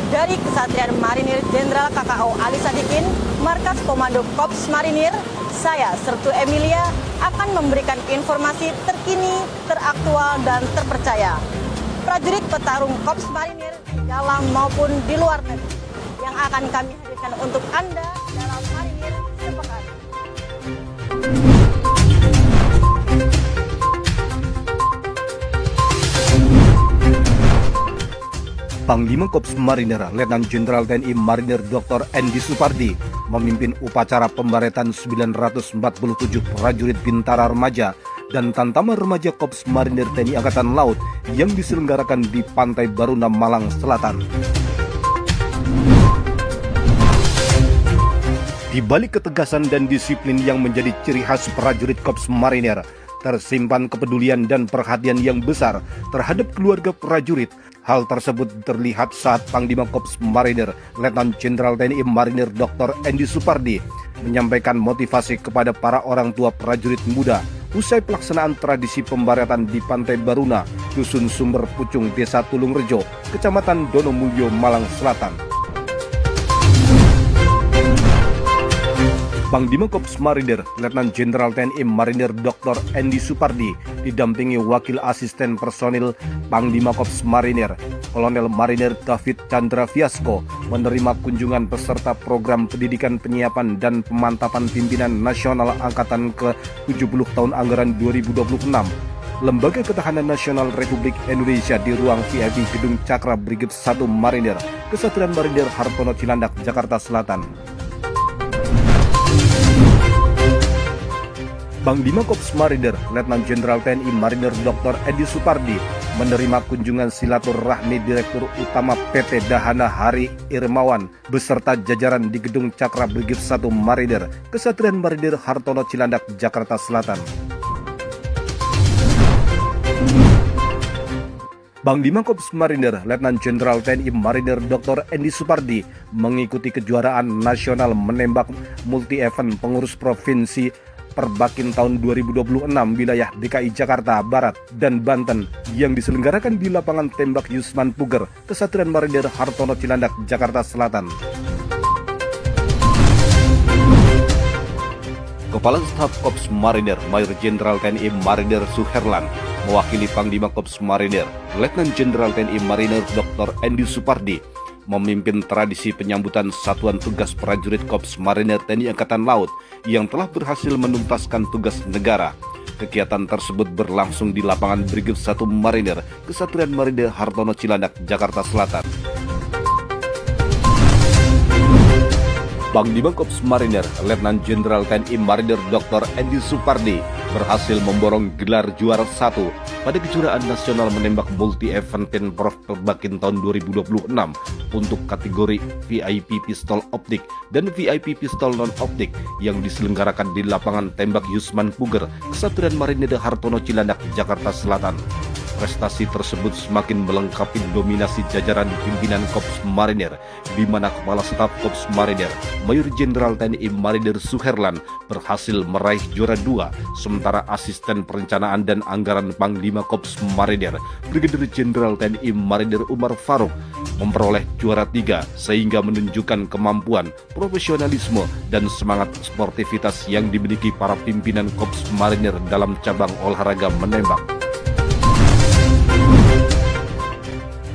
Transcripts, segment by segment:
Dari Kesatria Marinir Jenderal KKO Ali Sadikin, Markas Komando Korps Marinir, saya Sertu Emilia akan memberikan informasi terkini, teraktual, dan terpercaya. Prajurit petarung Korps Marinir di dalam maupun di luar negeri yang akan kami hadirkan untuk Anda dalam Marinir Sepekan. Panglima Korps Marinir Letnan Jenderal TNI Marinir Dr. Endi Supardi memimpin upacara pembaretan 947 prajurit Bintara Remaja dan Tantama Remaja Korps Marinir TNI Angkatan Laut yang diselenggarakan di Pantai Baruna, Malang Selatan. Di balik ketegasan dan disiplin yang menjadi ciri khas prajurit Korps Marinir, tersimpan kepedulian dan perhatian yang besar terhadap keluarga prajurit. Hal tersebut terlihat saat Panglima Korps Marinir Letnan Jenderal TNI Marinir Dr. Endi Supardi menyampaikan motivasi kepada para orang tua prajurit muda usai pelaksanaan tradisi pembaretan di Pantai Baruna, Dusun Sumber Pucung, Desa Tulungrejo, Kecamatan Donomulyo, Malang Selatan. Panglima Korps Marinir Letnan Jenderal TNI Marinir Dr. Endi Supardi didampingi Wakil Asisten Personil Panglima Korps Marinir Kolonel Marinir David Chandra Fiasko menerima kunjungan peserta program pendidikan penyiapan dan pemantapan pimpinan nasional Angkatan ke-70 tahun anggaran 2026 Lembaga Ketahanan Nasional Republik Indonesia di ruang VIP Gedung Cakra Brigade 1 Marinir, Kesatuan Marinir Hartono Cilandak, Jakarta Selatan. Panglima Korps Marinir Letnan Jenderal TNI Marinir Dr. Endi Supardi menerima kunjungan silaturahmi Direktur Utama PT Dahana Hari Irmawan beserta jajaran di Gedung Cakra Brigade 1 Marinir, Kesatuan Marinir Hartono Cilandak, Jakarta Selatan. Panglima Korps Marinir Letnan Jenderal TNI Marinir Dr. Endi Supardi mengikuti kejuaraan nasional menembak multi-event pengurus provinsi Perbakin tahun 2026 wilayah DKI Jakarta Barat dan Banten yang diselenggarakan di lapangan tembak Yusman Puger, Kesatuan Marinir Hartono Cilandak, Jakarta Selatan. Kepala Staf Korps Marinir Mayor Jenderal TNI Marinir Suherlan mewakili Panglima Korps Marinir Letnan Jenderal TNI Marinir Dr. Endi Supardi memimpin tradisi penyambutan Satuan Tugas Prajurit Korps Marinir TNI Angkatan Laut yang telah berhasil menuntaskan tugas negara. Kegiatan tersebut berlangsung di lapangan Brigade 1 Marinir, Kesatuan Marinir Hartono Cilandak, Jakarta Selatan. Panglima Korps Marinir Letnan Jenderal TNI Marinir Dr. Endi Supardi berhasil memborong gelar juara 1 pada kejuaraan nasional menembak multi-event Tenprov Perbakin tahun 2026 untuk kategori VIP pistol optik dan VIP pistol non-optik yang diselenggarakan di lapangan tembak Yusman Puger, Kesatuan Marinir Hartono Cilandak, Jakarta Selatan. Prestasi tersebut semakin melengkapi dominasi jajaran pimpinan Korps Marinir, di mana Kepala Staf Korps Marinir Mayor Jenderal TNI Marinir Suherlan berhasil meraih juara 2, sementara Asisten Perencanaan dan Anggaran Panglima Korps Marinir Brigadir Jenderal TNI Marinir Umar Faruk memperoleh juara 3, sehingga menunjukkan kemampuan, profesionalisme, dan semangat sportivitas yang dimiliki para pimpinan Korps Marinir dalam cabang olahraga menembak.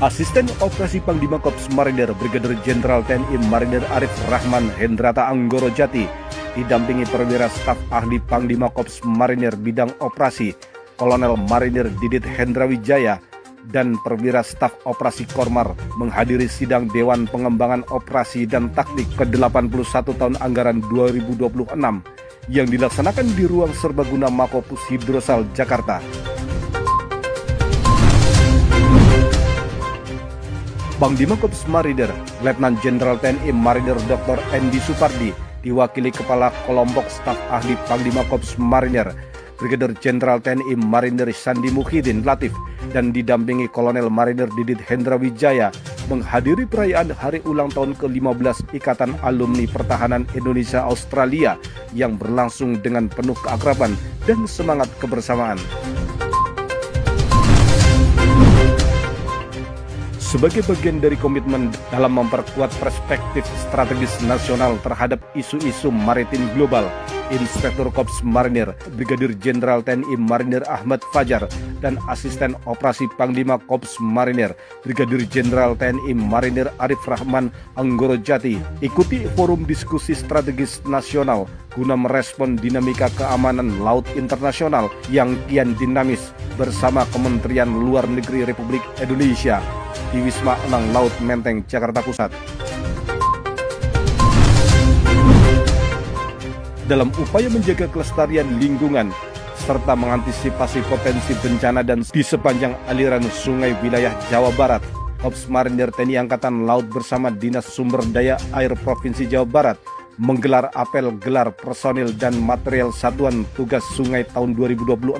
Asisten Operasi Panglima Korps Marinir Brigadir Jenderal TNI Marinir Arif Rahman Hendrata Anggoro Jati didampingi Perwira Staf Ahli Panglima Korps Marinir Bidang Operasi Kolonel Marinir Didit Hendra Wijaya dan Perwira Staf Operasi Kormar menghadiri sidang Dewan Pengembangan Operasi dan Taktik ke-81 tahun anggaran 2026 yang dilaksanakan di ruang serbaguna Mako Pus Hidrosal, Jakarta. Panglima Korps Marinir Letnan Jenderal TNI Marinir Dr. Endi Supardi diwakili Kepala Kelompok Staf Ahli Panglima Korps Marinir Brigadir Jenderal TNI Marinir Sandi Muhyiddin Latif dan didampingi Kolonel Marinir Didit Hendra Wijaya menghadiri perayaan hari ulang tahun ke-15 Ikatan Alumni Pertahanan Indonesia Australia yang berlangsung dengan penuh keakraban dan semangat kebersamaan. Sebagai bagian dari komitmen dalam memperkuat perspektif strategis nasional terhadap isu-isu maritim global, Inspektur Korps Marinir Brigadir Jenderal TNI Marinir Ahmad Fajar dan Asisten Operasi Panglima Korps Marinir Brigadir Jenderal TNI Marinir Arif Rahman Anggorojati ikuti forum diskusi strategis nasional guna merespon dinamika keamanan laut internasional yang kian dinamis bersama Kementerian Luar Negeri Republik Indonesia di Wisma Enang Laut Menteng, Jakarta Pusat. Dalam upaya menjaga kelestarian lingkungan serta mengantisipasi potensi bencana dan di sepanjang aliran sungai wilayah Jawa Barat, Korps Marinir TNI Angkatan Laut bersama Dinas Sumber Daya Air Provinsi Jawa Barat menggelar apel gelar personil dan material Satuan Tugas Sungai tahun 2026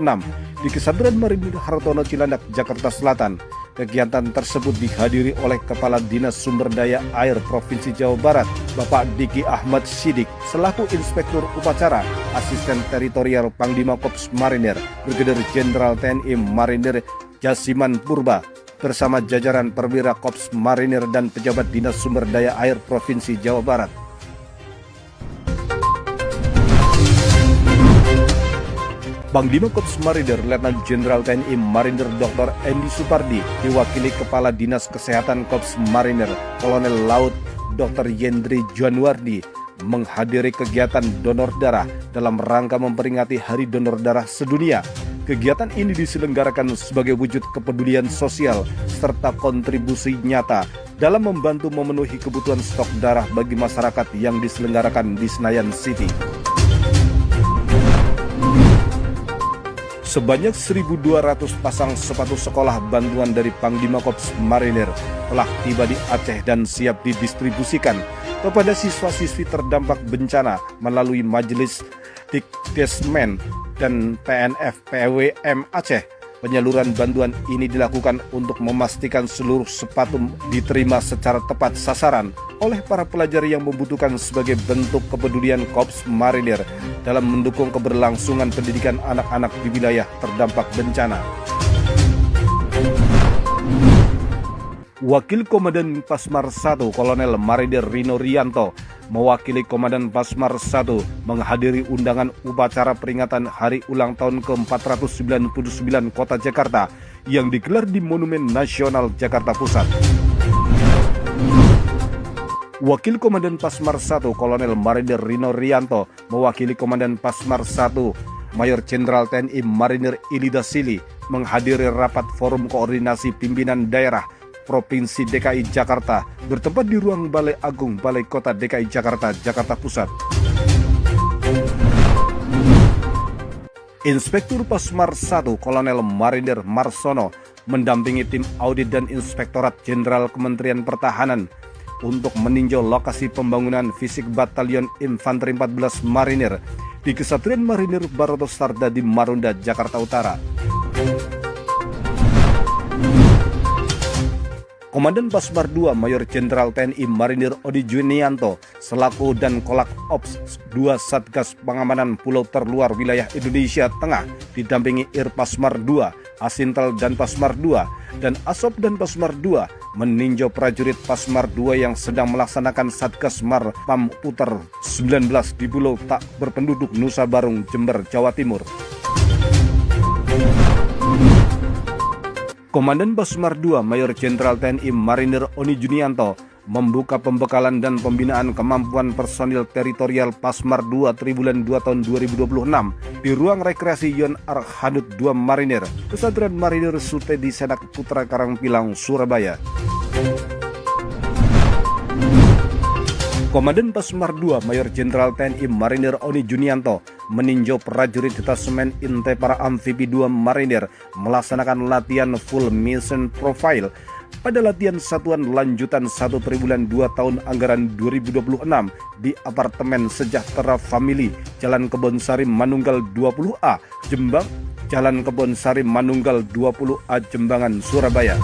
di Kesatuan Marinir Hartono Cilandak, Jakarta Selatan. Kegiatan tersebut dihadiri oleh Kepala Dinas Sumber Daya Air Provinsi Jawa Barat, Bapak Diki Ahmad Sidik, selaku Inspektur Upacara, Asisten Teritorial Panglima Korps Marinir, Brigadir Jenderal TNI Marinir Jasiman Purba, bersama jajaran perwira Korps Marinir dan pejabat Dinas Sumber Daya Air Provinsi Jawa Barat. Panglima Korps Marinir Letnan Jenderal TNI Marinir Dr. Andy Supardi diwakili Kepala Dinas Kesehatan Korps Marinir Kolonel Laut Dr. Yendri Januardi menghadiri kegiatan donor darah dalam rangka memperingati Hari Donor Darah Sedunia. Kegiatan ini diselenggarakan sebagai wujud kepedulian sosial serta kontribusi nyata dalam membantu memenuhi kebutuhan stok darah bagi masyarakat yang diselenggarakan di Senayan City. Sebanyak 1.200 pasang sepatu sekolah bantuan dari Panglima Korps Marinir telah tiba di Aceh dan siap didistribusikan kepada siswa-siswi terdampak bencana melalui Majelis Dikdesmen dan PNF PWM Aceh. Penyaluran bantuan ini dilakukan untuk memastikan seluruh sepatu diterima secara tepat sasaran oleh para pelajar yang membutuhkan sebagai bentuk kepedulian Korps Marinir dalam mendukung keberlangsungan pendidikan anak-anak di wilayah terdampak bencana. Wakil Komandan Pasmar 1 Kolonel Marinir Rino Rianto mewakili Komandan Pasmar 1 menghadiri undangan upacara peringatan Hari Ulang Tahun ke-499 Kota Jakarta yang digelar di Monumen Nasional Jakarta Pusat. Wakil Komandan Pasmar 1 Kolonel Marinir Rino Rianto mewakili Komandan Pasmar 1 Mayor Jenderal TNI Marinir Ilida Sili menghadiri rapat Forum Koordinasi Pimpinan Daerah Provinsi DKI Jakarta bertempat di ruang Balai Agung Balai Kota DKI Jakarta, Jakarta Pusat. Inspektur Pasmar 1 Kolonel Marinir Marsono mendampingi tim audit dan Inspektorat Jenderal Kementerian Pertahanan untuk meninjau lokasi pembangunan fisik Batalion Infanteri 14 Marinir di Kesatuan Marinir Baroto Sarda di Marunda, Jakarta Utara. Komandan Pasmar 2 Mayor Jenderal TNI Marinir Odi Junianto selaku dan Kolak Ops 2 Satgas Pengamanan Pulau Terluar Wilayah Indonesia Tengah didampingi Ir Pasmar 2, Asintel dan Pasmar 2 dan Asop dan Pasmar 2 meninjau prajurit Pasmar 2 yang sedang melaksanakan Satgas Mar Pam Puter 19 di Pulau Tak Berpenduduk Nusa Barung, Jember, Jawa Timur. Komandan Pasmar 2 Mayor Jenderal TNI Marinir Oni Junianto membuka pembekalan dan pembinaan kemampuan personil teritorial Pasmar 2 Tribulan 2 tahun 2026 di ruang rekreasi Yon Arhanud 2 Marinir, Kesatuan Marinir Sute di Senak Putra Karangpilang, Surabaya. Komandan Pasmar 2 Mayor Jenderal TNI Marinir Oni Junianto meninjau prajurit detasemen Inte Para Amfibi 2 Marinir melaksanakan latihan full mission profile pada latihan satuan lanjutan 1 triwulan 2 tahun anggaran 2026 di apartemen Sejahtera Family, Jalan Kebonsari Manunggal 20A, Jembang, Jalan Kebonsari Manunggal 20A, Jembangan, Surabaya.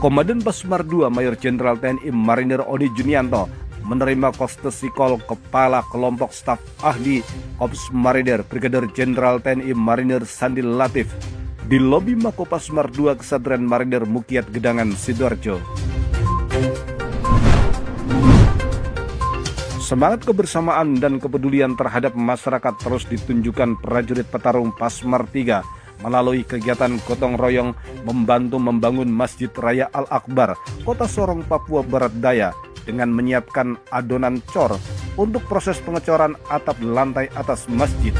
Komandan Pasmar II Mayor Jenderal TNI Marinir Odi Junianto menerima kostesikol Kepala Kelompok Staf Ahli Korps Marinir Brigadir Jenderal TNI Marinir Sandi Latif di lobi Mako Pasmar II Kesatria Marinir Mukiat Gedangan, Sidoarjo. Semangat kebersamaan dan kepedulian terhadap masyarakat terus ditunjukkan prajurit petarung Pasmar III melalui kegiatan gotong royong membantu membangun Masjid Raya Al-Akbar, Kota Sorong, Papua Barat Daya, dengan menyiapkan adonan cor untuk proses pengecoran atap lantai atas masjid.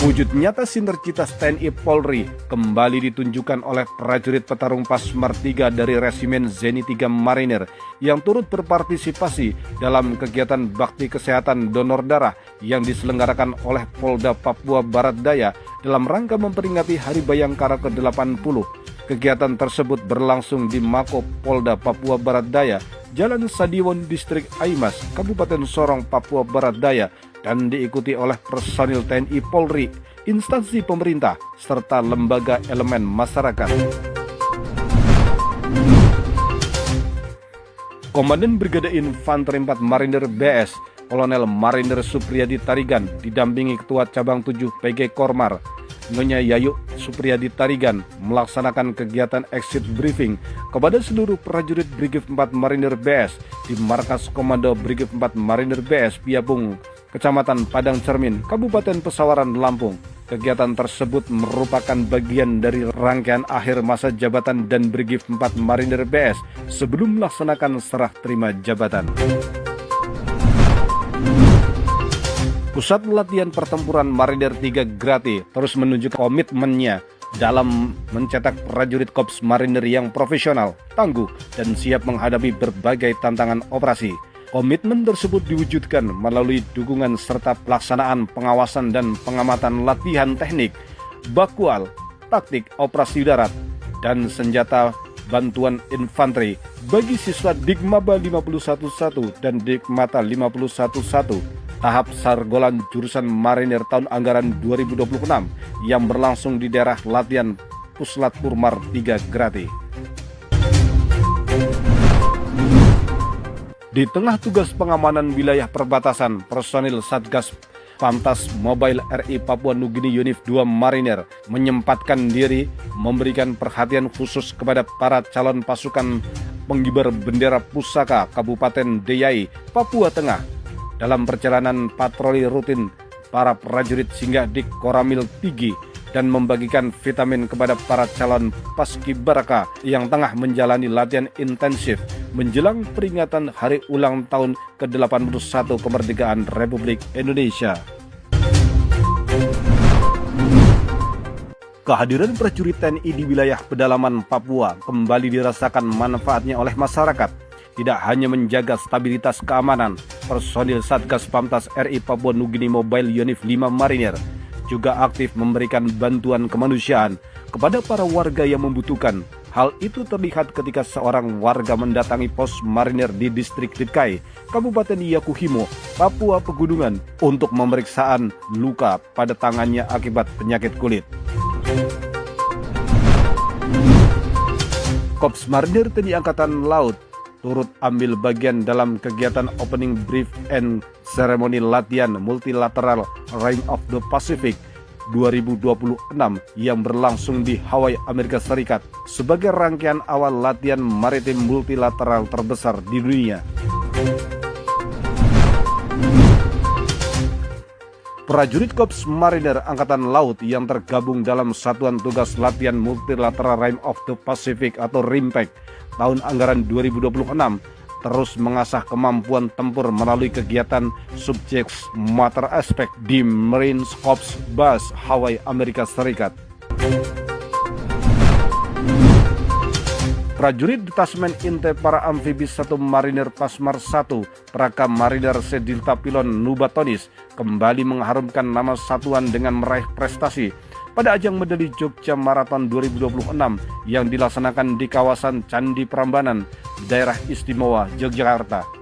Wujud nyata sinergitas TNI Polri kembali ditunjukkan oleh prajurit petarung Pasmar III dari Resimen Zeni 3 Marinir yang turut berpartisipasi dalam kegiatan bakti kesehatan donor darah yang diselenggarakan oleh Polda Papua Barat Daya dalam rangka memperingati Hari Bayangkara ke-80. Kegiatan tersebut berlangsung di Mako Polda Papua Barat Daya, Jalan Sadiwon, Distrik Aimas, Kabupaten Sorong, Papua Barat Daya, dan diikuti oleh personil TNI Polri, instansi pemerintah, serta lembaga elemen masyarakat. Komandan Brigade Infanteri 4 Marinir BS, Kolonel Marinir Supriyadi Tarigan, didampingi Ketua Cabang 7 PG Kormar, Nyonya Yayu Supriyadi Tarigan, melaksanakan kegiatan exit briefing kepada seluruh prajurit Brigif 4 Marinir BS di Markas Komando Brigif 4 Marinir BS Piapung, Kecamatan Padang Cermin, Kabupaten Pesawaran, Lampung. Kegiatan tersebut merupakan bagian dari rangkaian akhir masa jabatan dan Brigif 4 Marinir BS sebelum melaksanakan serah terima jabatan. Pusat Latihan Pertempuran Marinir 3 Grati terus menunjukkan komitmennya dalam mencetak prajurit Korps Marinir yang profesional, tangguh, dan siap menghadapi berbagai tantangan operasi. Komitmen tersebut diwujudkan melalui dukungan serta pelaksanaan pengawasan dan pengamatan latihan teknik, bakual, taktik operasi darat, dan senjata bantuan infanteri bagi siswa Dikmaba 511 dan Dikmata 511 tahap Sargolan jurusan Marinir tahun anggaran 2026 yang berlangsung di daerah latihan Puslat Purmar 3 Grati. Di tengah tugas pengamanan wilayah perbatasan, personil Satgas Pamtas Mobile RI Papua Nugini Unif 2 Marinir menyempatkan diri memberikan perhatian khusus kepada para calon pasukan pengibar bendera pusaka Kabupaten Deyai, Papua Tengah. Dalam perjalanan patroli rutin, para prajurit singgah di Koramil Tigi dan membagikan vitamin kepada para calon paskibraka yang tengah menjalani latihan intensif menjelang peringatan Hari Ulang Tahun ke-81 Kemerdekaan Republik Indonesia. Kehadiran prajurit TNI di wilayah pedalaman Papua kembali dirasakan manfaatnya oleh masyarakat. Tidak hanya menjaga stabilitas keamanan, personil Satgas Pamtas RI Papua Nugini Mobile Unif 5 Marinir juga aktif memberikan bantuan kemanusiaan kepada para warga yang membutuhkan. Hal itu terlihat ketika seorang warga mendatangi pos marinir di distrik Ditkai, Kabupaten Yakuhimo, Papua Pegunungan untuk pemeriksaan luka pada tangannya akibat penyakit kulit. Korps Marinir TNI Angkatan Laut turut ambil bagian dalam kegiatan opening brief and ceremony latihan multilateral Rim of the Pacific 2026 yang berlangsung di Hawaii, Amerika Serikat sebagai rangkaian awal latihan maritim multilateral terbesar di dunia. Prajurit Korps Marinir Angkatan Laut yang tergabung dalam Satuan Tugas Latihan Multilateral Rim of the Pacific atau RIMPAC tahun anggaran 2026 terus mengasah kemampuan tempur melalui kegiatan Subject Matter Aspect di Marine Corps Base Hawaii, Amerika Serikat. Prajurit Detasmen Inte Para Amfibis 1 Marinir Pasmar 1 Praka Marinir Sedilta Pilon Nubatonis kembali mengharumkan nama satuan dengan meraih prestasi pada ajang medali Jogja Marathon 2026 yang dilaksanakan di kawasan Candi Prambanan, Daerah Istimewa Yogyakarta.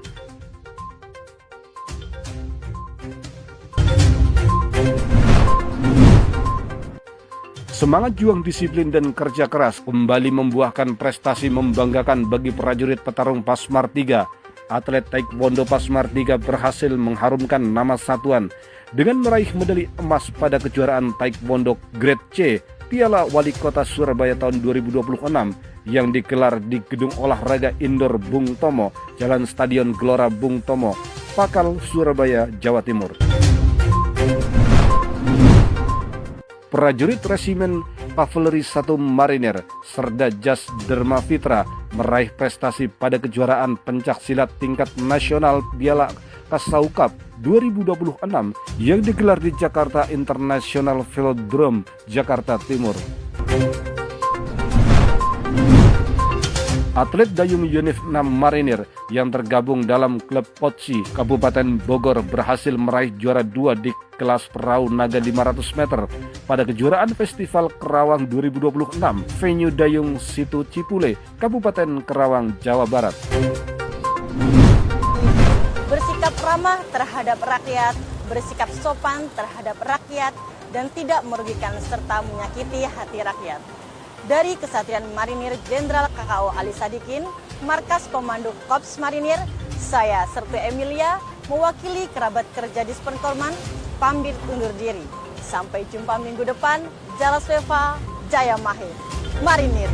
Semangat juang, disiplin, dan kerja keras kembali membuahkan prestasi membanggakan bagi prajurit petarung Pasmar 3. Atlet Taekwondo Pasmar 3 berhasil mengharumkan nama satuan dengan meraih medali emas pada kejuaraan Taekwondo Grade C Piala Wali Kota Surabaya tahun 2026 yang digelar di Gedung Olahraga Indoor Bung Tomo, Jalan Stadion Gelora Bung Tomo, Pakal, Surabaya, Jawa Timur. Prajurit Resimen Kavaleri 1 Marinir Serda Jas Dharma Fitra meraih prestasi pada kejuaraan pencak silat tingkat nasional Piala Kasau Cup 2026 yang digelar di Jakarta International Velodrome, Jakarta Timur. Atlet Dayung Yunif 6 Marinir yang tergabung dalam klub Potsi Kabupaten Bogor berhasil meraih juara 2 di kelas perahu naga 500 meter pada kejuaraan Festival Kerawang 2026 venue Dayung Situ Cipule, Kabupaten Kerawang, Jawa Barat. Bersikap ramah terhadap rakyat, bersikap sopan terhadap rakyat, dan tidak merugikan serta menyakiti hati rakyat. Dari Kesatuan Marinir Jenderal KKO Ali Sadikin, Markas Komando Kops Marinir, saya Sertu Emilia, mewakili kerabat kerja Dispenkorman, pamit undur diri. Sampai jumpa minggu depan. Jalas Veva, Jaya Mahe, Marinir.